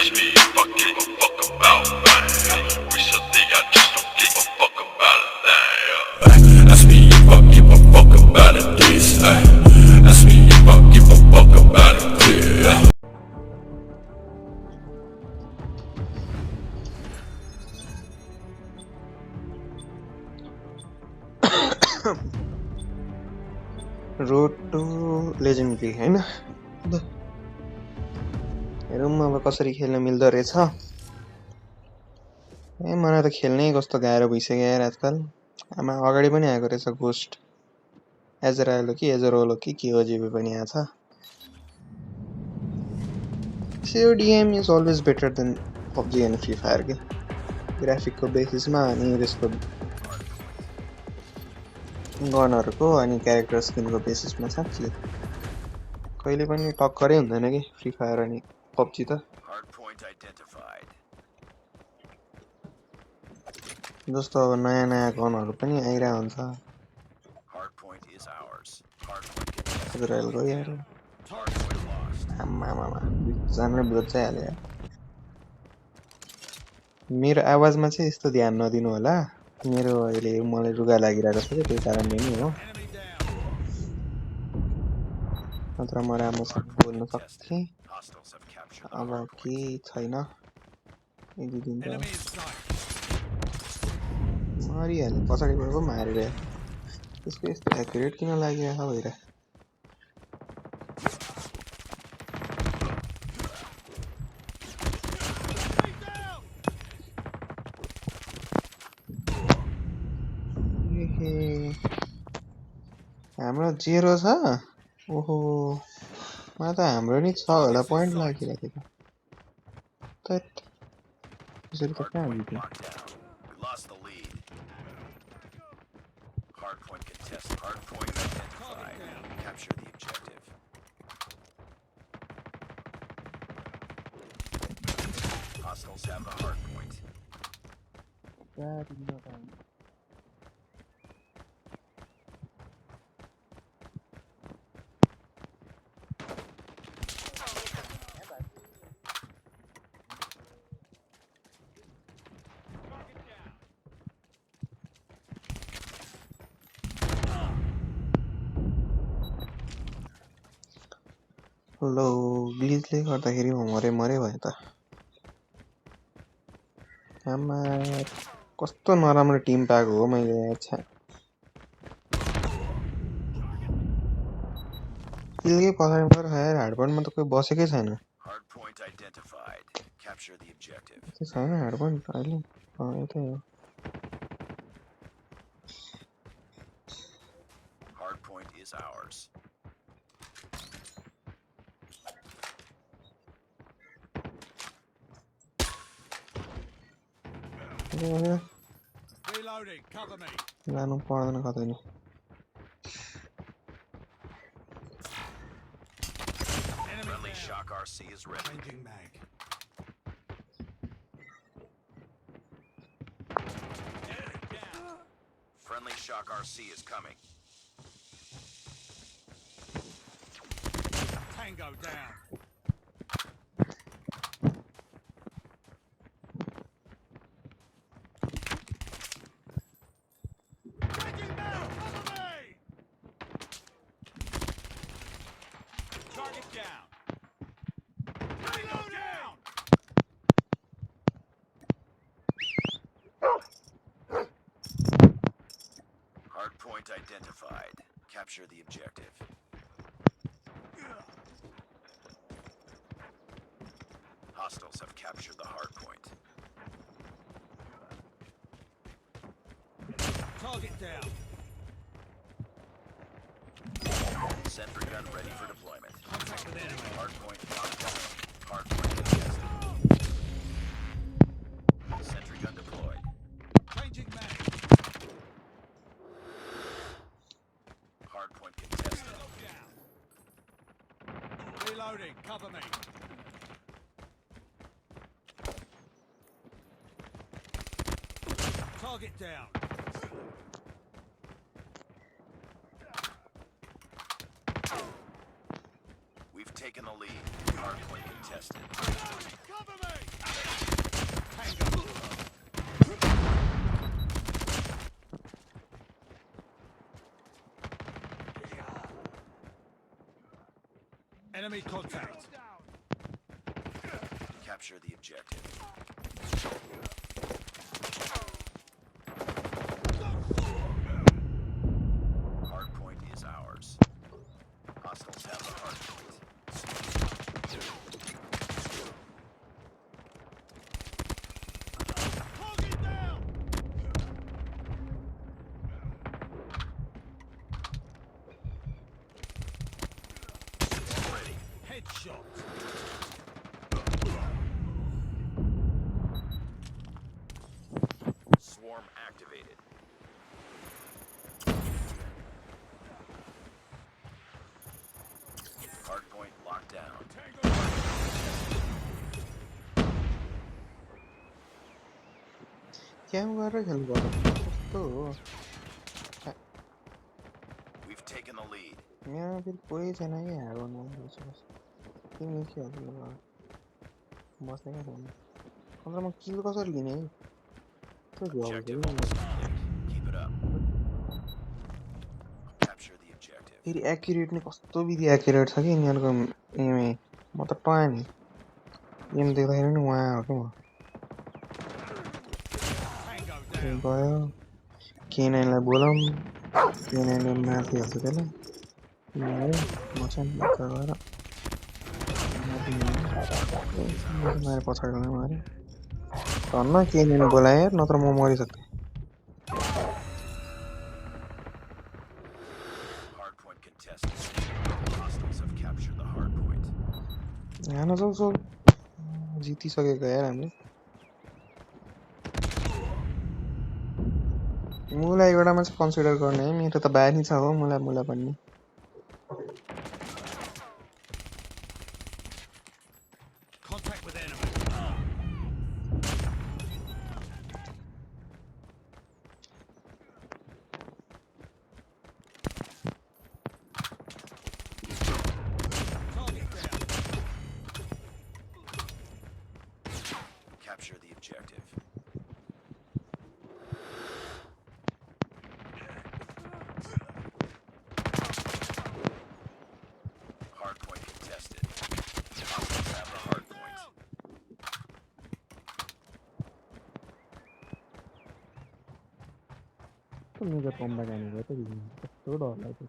ask me if I give a fuck about man. Recently I just don't give a fuck about a thing. Ask me if I give a fuck about it this. Ask me if I give a fuck about it this. Road to legendary हैन हेरौँ अब कसरी खेल्न मिल्दो रहेछ मलाई त खेल्नै कस्तो गाह्रो भइसक्यो यार आजकल आमा अगाडि पनि आएको रहेछ गोस्ट एजराल हो कि एजरोल हो कि के हो जेबे पनि आछ CODM is always better than PUBG end free fire के ग्राफिकको बेसिसमा अनि त्यसको गनहरुको अनि क्यारेक्टर स्किनको बेसिसमा साच्चै कहिले पनि टक्करै हुँदैन के फ्री फायर अनि PUBG त जस्तो अब नयाँ नयाँ गनहरु पनि आइरा हुन्छ एजराल गइहाल्यो आमामामा जान्ने ब्लोड चाहिँ हाल्यो मेरो आवाजमा चाहिँ यस्तो ध्यान नदिनु होला मेरो अहिले मलाई रुगा लागिरहेको छ के त्यही कारणले नि हो नत्र म राम्रोसँग बोल्न सक्थे अब के छैन यदि दिन त मरिहाल्यो पछाडिबाट पो मारेर त्यसको यस्तो एक्युरेट किन लागिरहेको भइरा हाम्रो 0 छ ओहो मलाई त हाम्रो नि 6 होला पोइन्ट लागिरहेको थियो त यसरी त कहाँ जित्यो Hostiles have the hard point. लो ग्लिचले गर्दाखेरि म मरे भयो त आमा कस्तो नराम्रो टिम पाएको हो मैले अच्छा किलकै पछाडिबाट खाएर हार्डपन्टमा त कोही बसेकै छैन छैन हार्डपन्ट अहिले यतै हो Reloading, cover me. जानु पर्दैन कतै नि Friendly Shock RC is ready. Changing mag. Friendly Shock RC is coming. Tango down. Hardpoint identified. Capture the objective. Hostiles have captured the hardpoint. Target down. Sentry gun ready for deployment. Contact with enemy. Hardpoint locked down. Hardpoint contested. Sentry gun deployed. Changing mag. Hardpoint contested. Reloading. Cover me. Target down. We've taken the lead. Hardpoint contested. Cover me! Enemy contact. Capture the objective. Hard point is ours. Hostiles have the hard point. Target down. Ready. Headshot. Swarm activated. Hard point locked down. क्याम गरेर खेल्नु पर्यो कस्तो हो We've taken the lead. यहाँ फेरि कोही छैन कि ह्याक गर्नु तिमी के हो बस्ने क्या छैन अन्त म किल कसरी लिने है त्यो Objective झ्याउ almost complete. Keep it up. Capture the objective. फेरि एक्युरेट नि कस्तो विधि एक्युरेट छ कि यिनीहरूको एमै म त टयाँ नि एम देख्दाखेरि नि उहाँ हो क्या Tango म down. गयो K9 लाई बोलाउँ K9 मारिदिइहाल्छ त्यसलाई है म चाहिँ बाख्रा गएर मारे पछाडि मारे धन्न K9 बोलाएँ यार नत्र म मरिसक्थेँ Hard point contested. Hostiles have captured the hard point. हान सक्छौ जितिसकेको यार हामीले मुला एउटामा चाहिँ कन्सिडर गर्ने है मेरो त बानी छ हो मुला मुला भन्ने Contact with enemy. Target down. Capture the objective. Hard point contested. Hostiles have the hard point. मेरो कम्बा जाने भयो त कस्तो डर लाग्यो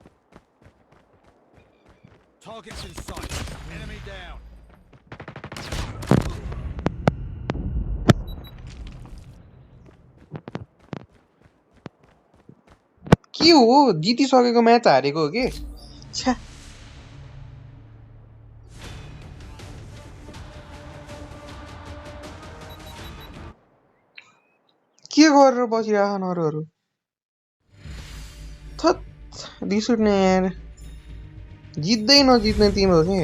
Targets in sight. Enemy down. के हो जितिसकेको म्याच हारेको हो कि छ्या के गरेर बसिरहन् अरूहरू थत् रिस उठ्ने यार जित्दै नजित्ने टिम हो कि